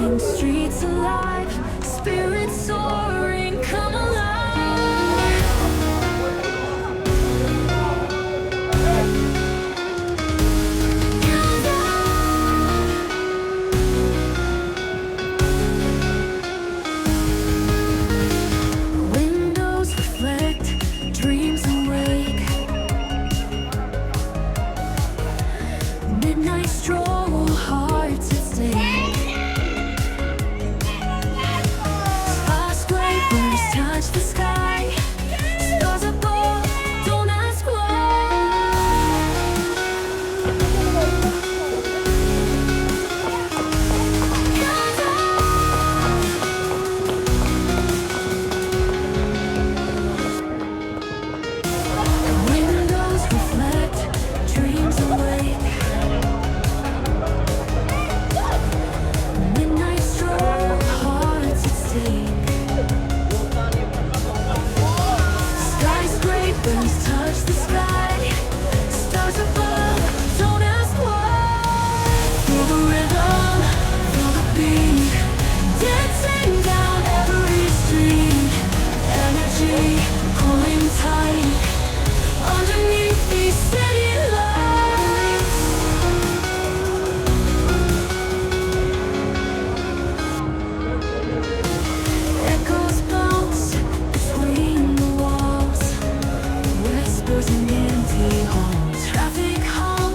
Streets alive, spirits soaring, come alive. Windows reflect, dreams awake. Midnight stroll, hearts at stake. Touch the sky, stars above, don't ask Windows reflect, dreams awake. Midnight stroll, hearts at stake. Touch the sky, stars above, don't ask why. Feel the rhythm, feel the beat, dancing down every street. Energy pulling tight underneath these city lights. Echoes bounce between the walls. Whispers in empty halls. Traffic hum,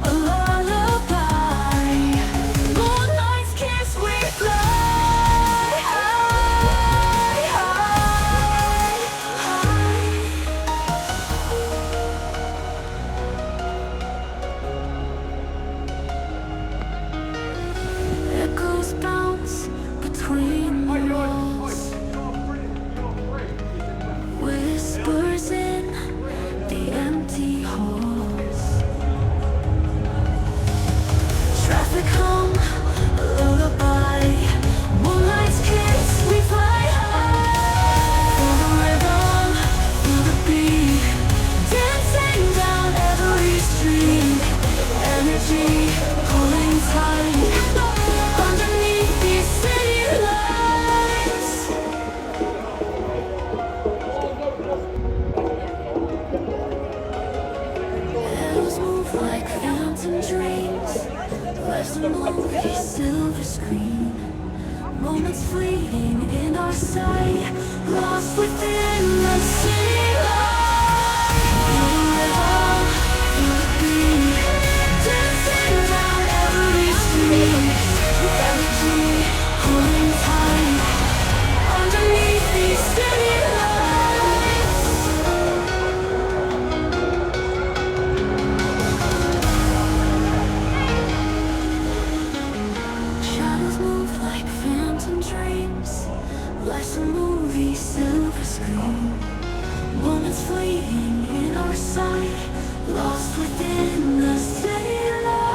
a lullaby. Moonlight's kiss, we fly high, high, high. Echoes bounce between the walls. Whispers in the empty halls. Traffic hum, a lullaby. Moonlight's kiss, we fly high. Feel the rhythm, feel the beat, dancing down every street. Energy pulling tight underneath these city lights. Shadows move like phantom dreams. Life's a movie, silver screen. Moments fleeting in our sight, lost within the city light. Feel the rhythm, feel the beat, dancing down every street. Energy pulling tight underneath these city lights. Shadows move like phantom dreams. Life's a movie, silver screen. Moments fleeting in our sight, lost within the city lights.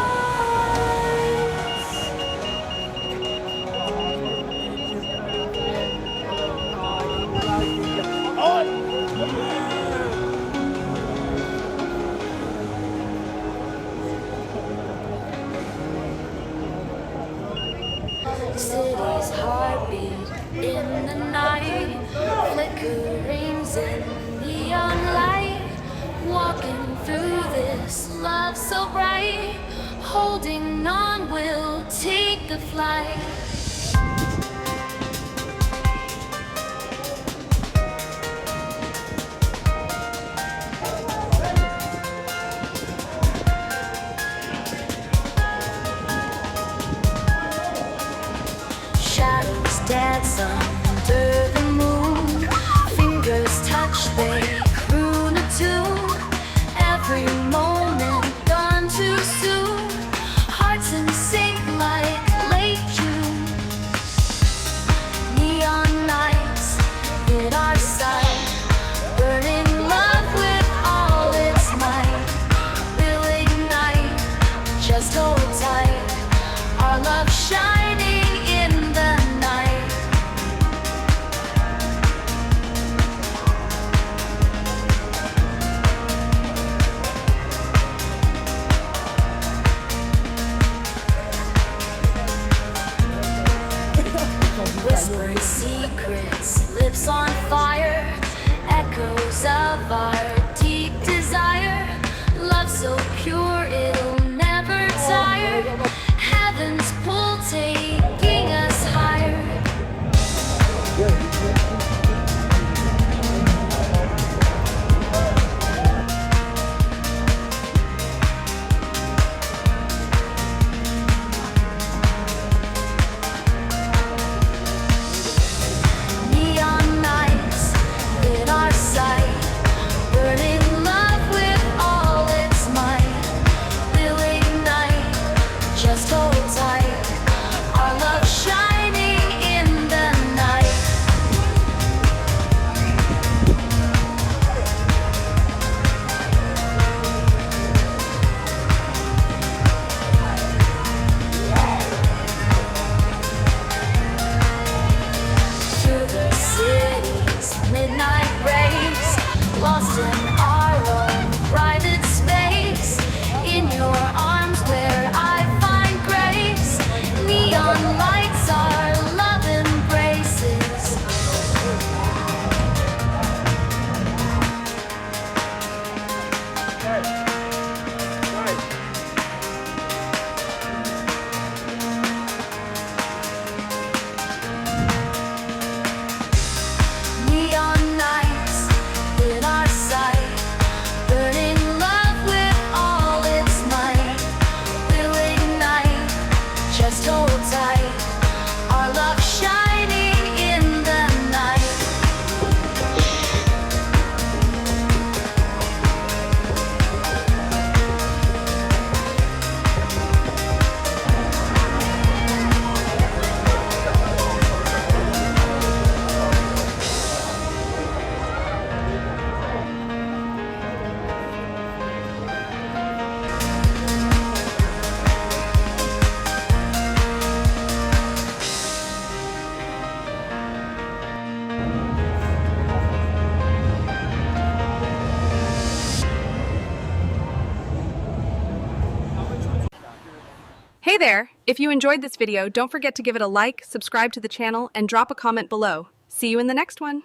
City's heartbeat in the night, flickerings in neon light. Walking through this love so bright, holding on, we'll take the flight. Shadows dance under the moon. Fingers touch, they croon a tune. Every moment gone too soon. Hearts in sync like late June. Neon nights in our sight, burning love with all its might. We'll ignite, just hold tight. Our love shining in the night. Whispered secrets, lips on fire, echoes of our deep desire. Love so pure it'll never tire. Heaven's pull taking us higher. Neon nights in our sight, burning love with all its might. Will ignite, just hold tight. Our love shining in the night. Through the city's midnight race, lost in our own private space. In your arms where I find grace. Neon lights our love embraces. Neon nights in our sight, burning love with all its might. Will ignite, just hold tight. Our love shining in the night. Hey there! If you enjoyed this video, don't forget to give it a like, subscribe to the channel, and drop a comment below. See you in the next one!